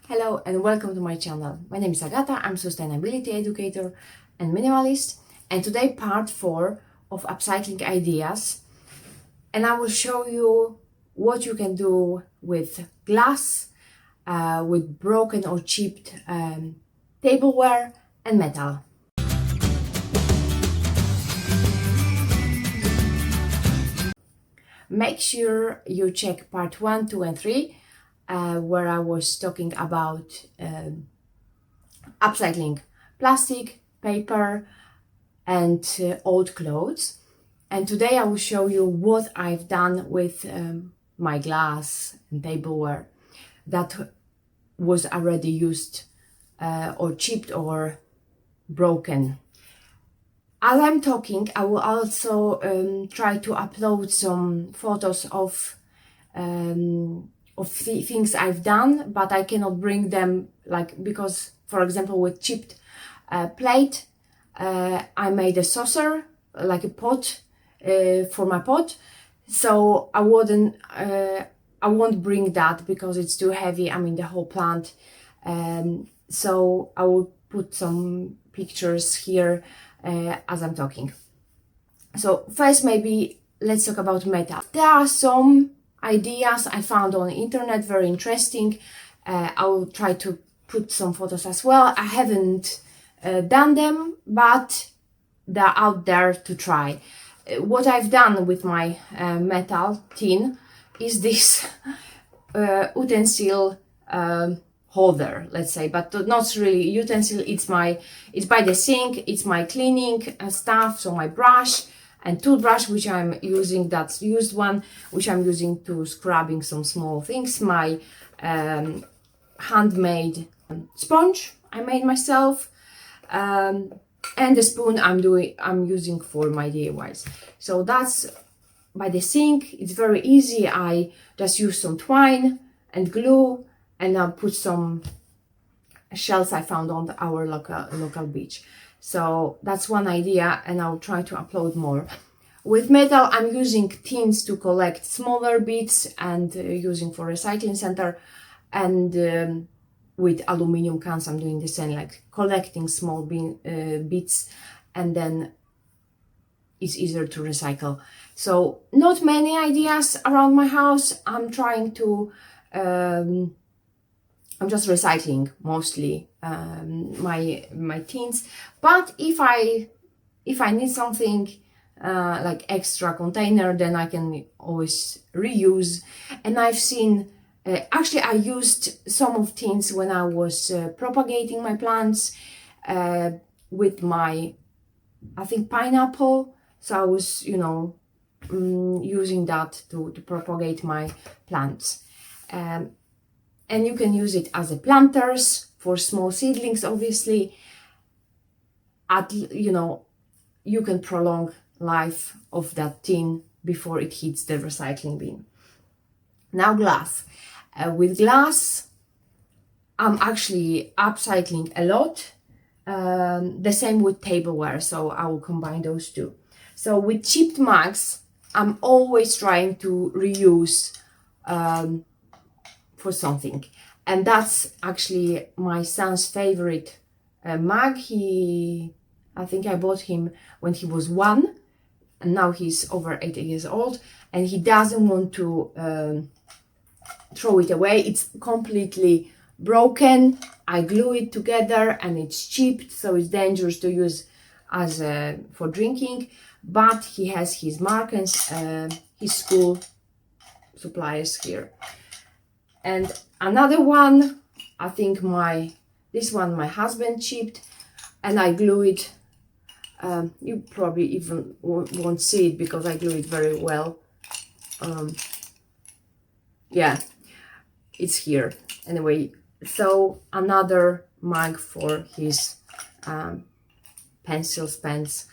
Hello and welcome to my channel. My name is Agata, I'm sustainability educator and minimalist, and today part 4 of upcycling ideas, and I will show you what you can do with glass, with broken or chipped tableware and metal. Make sure you check part 1, 2 and 3 where I was talking about upcycling plastic, paper and old clothes. And today I will show you what I've done with my glass and tableware that was already used or chipped or broken. As I'm talking, I will also try to upload some photos of the things I've done, but I cannot bring them, because, for example, with chipped plate, I made a saucer, like a pot for my pot. So I won't bring that because it's too heavy. I mean, the whole plant. So I will put some pictures here as I'm talking. So first, maybe let's talk about metal. There are some ideas I found on the internet, very interesting. I will try to put some photos as well. I haven't done them, but they're out there to try. What I've done with my metal tin is this utensil holder, let's say, but not really utensil. It's by the sink. It's my cleaning stuff, so my brush and toothbrush, which I'm using, that's used one, which I'm using to scrubbing some small things, my handmade sponge I made myself, and the spoon I'm using for my DIYs. So that's by the sink. It's very easy. I just use some twine and glue, and I'll put some shells I found on our local beach. So that's one idea, and I'll try to upload more. With metal, I'm using tins to collect smaller bits and using for recycling center, and with aluminum cans I'm doing the same, like collecting small bits, and then it's easier to recycle. So not many ideas around my house. I'm trying to I'm just recycling mostly my tins, but if I need something like extra container, then I can always reuse. And I've seen actually I used some of tins when I was propagating my plants with my, I think, pineapple. So I was using that to propagate my plants. And you can use it as a planters for small seedlings, obviously. You can prolong life of that tin before it hits the recycling bin. Now glass. With glass, I'm actually upcycling a lot. The same with tableware, so I will combine those two. So with chipped mugs, I'm always trying to reuse for something, and that's actually my son's favorite mug. I think I bought him when he was 1, and now he's over 8 years old, and he doesn't want to throw it away. It's completely broken. I glue it together and it's chipped, so it's dangerous to use as for drinking, but he has his markers, his school supplies here. And another one, I think this one my husband chipped, and I glue it. You probably even won't see it because I glue it very well. Yeah, it's here anyway. So another mug for his pencils, pens,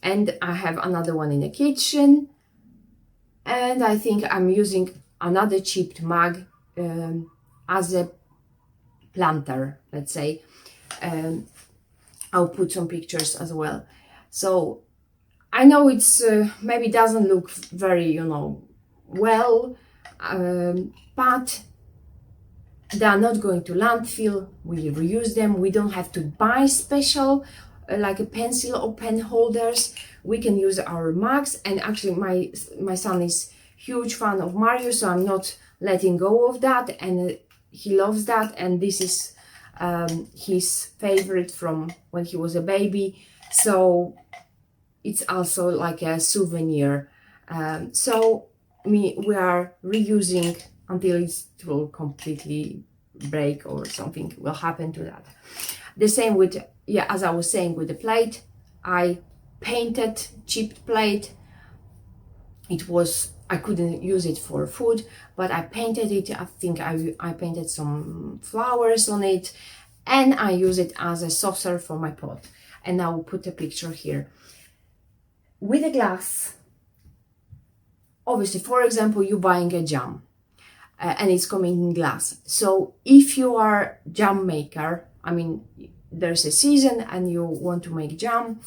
and I have another one in the kitchen, and I think I'm using another chipped mug as a planter, let's say. I'll put some pictures as well. So I know it's maybe doesn't look very well, but They are not going to landfill. We reuse them. We don't have to buy special like a pencil or pen holders. We can use our mugs. And actually my son is huge fan of Mario, so I'm not letting go of that, and he loves that, and this is his favorite from when he was a baby, so it's also like a souvenir. So we are reusing until it will completely break or something will happen to that. The same with, yeah, as I was saying, with the plate. I painted chipped plate. I couldn't use it for food, but I painted it. I think I painted some flowers on it, and I use it as a saucer for my pot. And I will put a picture here. With the glass, obviously, for example, you're buying a jam and it's coming in glass. So if you are jam maker, I mean, there's a season and you want to make jam,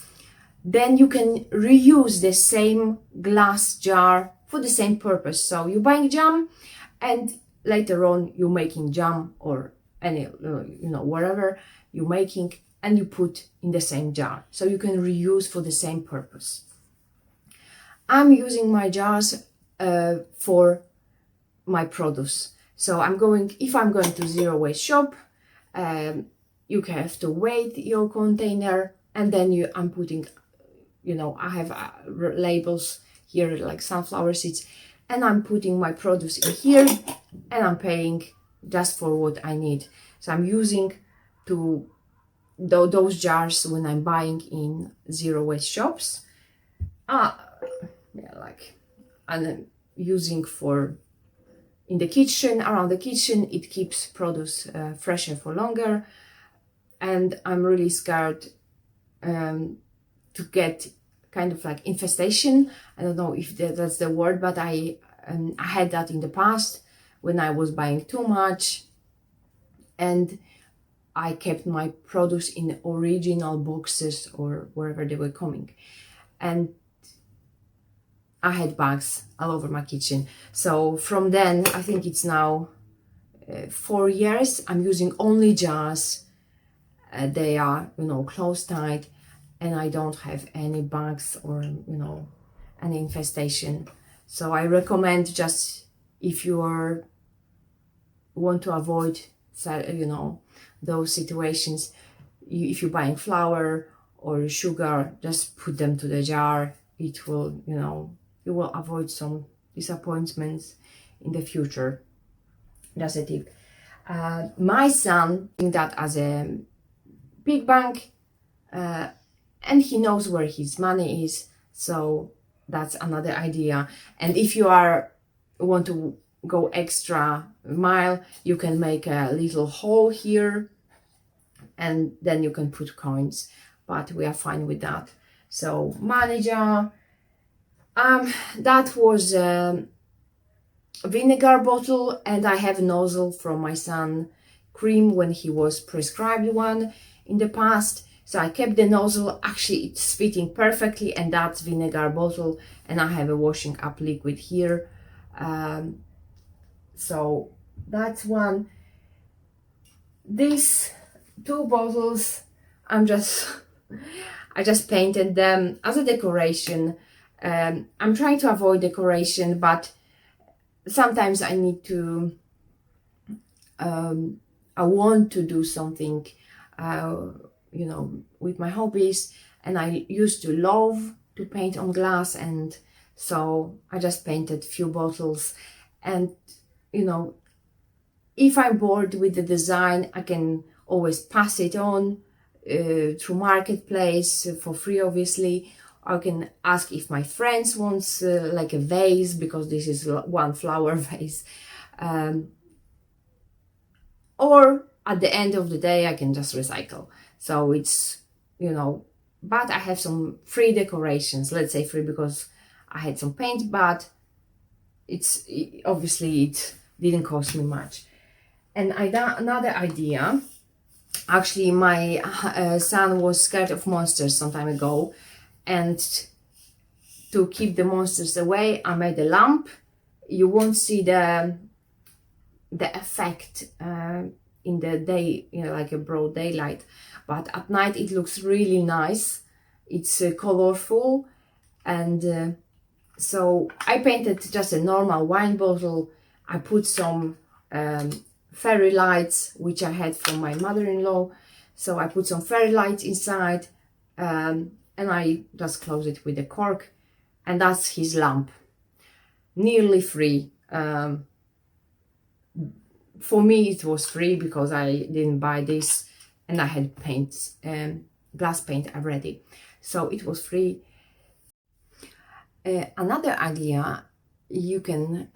then you can reuse the same glass jar for the same purpose. So you're buying jam and later on you're making jam or any, whatever you're making, and you put in the same jar. So you can reuse for the same purpose. I'm using my jars for my produce. So if I'm going to zero waste shop, you have to weigh your container, and then I'm putting, I have labels here like sunflower seeds, and I'm putting my produce in here, and I'm paying just for what I need. So I'm using those jars when I'm buying in zero waste shops. And using for in the kitchen, around the kitchen, it keeps produce fresher for longer. And I'm really scared to get kind of like infestation. I don't know if that's the word, but I had that in the past when I was buying too much, and I kept my produce in original boxes or wherever they were coming, and I had bugs all over my kitchen. So from then, I think it's now 4 years, I'm using only jars. They are, closed tight, and I don't have any bugs or, any infestation. So I recommend, just if you want to avoid, those situations, if you're buying flour or sugar, just put them to the jar. It will, you will avoid some disappointments in the future. That's a tip. My son doing that as a big bank, and he knows where his money is, so that's another idea. And if you want to go extra mile, you can make a little hole here, and then you can put coins, but we are fine with that. So money jar, that was a vinegar bottle, and I have a nozzle from my son cream when he was prescribed one in the past. So I kept the nozzle. Actually, it's fitting perfectly, and that's vinegar bottle, and I have a washing up liquid here. So that's one. These two bottles, I just painted them as a decoration. I'm trying to avoid decoration, but sometimes I need to, I want to do something, with my hobbies, and I used to love to paint on glass, and so I just painted few bottles. And, if I'm bored with the design, I can always pass it on through marketplace for free, obviously. I can ask if my friends wants like a vase, because this is one flower vase. Or at the end of the day, I can just recycle. So it's, but I have some free decorations, let's say free because I had some paint, but obviously it didn't cost me much. And another idea, actually my son was scared of monsters some time ago, and to keep the monsters away, I made a lamp. You won't see the the effect in the day, you know, like a broad daylight, but at night it looks really nice. It's colorful, and so I painted just a normal wine bottle. I put some fairy lights which I had from my mother-in-law, so I put some fairy lights inside, and I just close it with a cork, and that's his lamp. Nearly free. For me it was free because I didn't buy this, and I had paints, glass paint already, so it was free. Another idea you can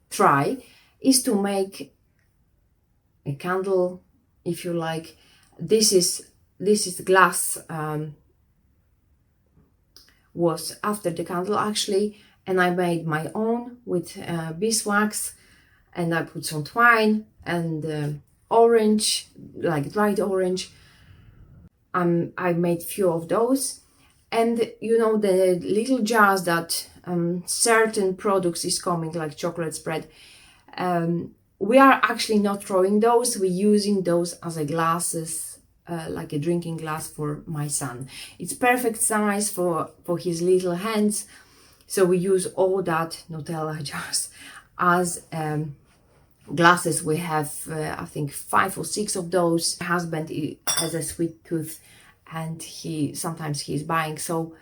try is to make a candle, if you like. This is glass, was after the candle actually, and I made my own with beeswax, and I put some twine and orange, like dried orange. I made few of those, and you know, the little jars that certain products is coming, like chocolate spread, we are actually not throwing those, we're using those as a glasses, like a drinking glass for my son. It's perfect size for his little hands, so we use all that Nutella jars as glasses. We have I think 5 or 6 of those. My husband has a sweet tooth, and sometimes he's buying, so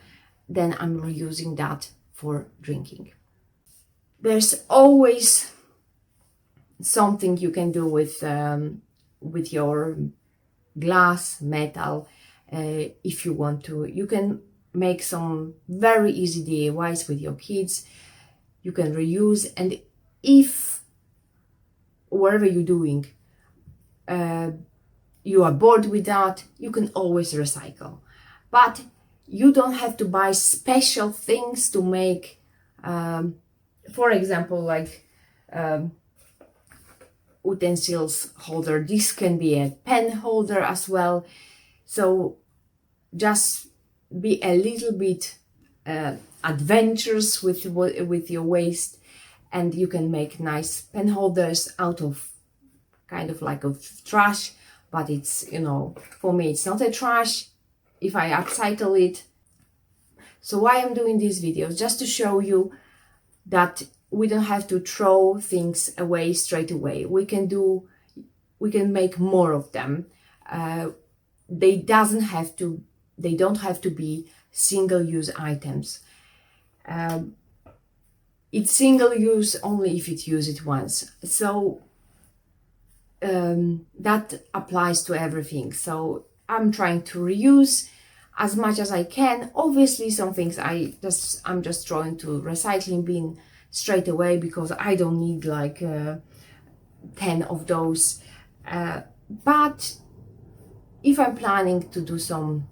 then I'm reusing that for drinking. There's always something you can do with your glass, metal, if you want to. You can make some very easy DIYs with your kids. You can reuse, and if whatever you're doing, you are bored with that, you can always recycle. But you don't have to buy special things to make, for example, like utensils holder. This can be a pen holder as well. So just be a little bit adventurous with your waste, and you can make nice pen holders out of kind of like of trash. But it's, you know, for me it's not a trash if I upcycle it. So why I'm doing these videos? Just to show you that we don't have to throw things away straight away. We can make more of them. They don't have to be single-use items. It's single-use only if you use it once. So that applies to everything. So I'm trying to reuse as much as I can. Obviously some things I'm just throwing to recycling bin straight away because I don't need like 10 of those. But if I'm planning to do some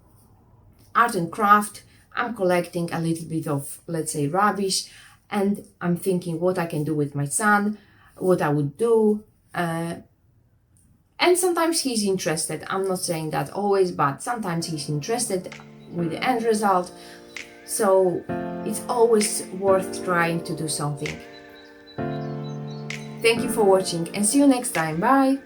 art and craft, I'm collecting a little bit of, let's say, rubbish, and I'm thinking what I can do with my son, what I would do. And sometimes he's interested. I'm not saying that always, but sometimes he's interested with the end result. So it's always worth trying to do something. Thank you for watching, and see you next time. Bye!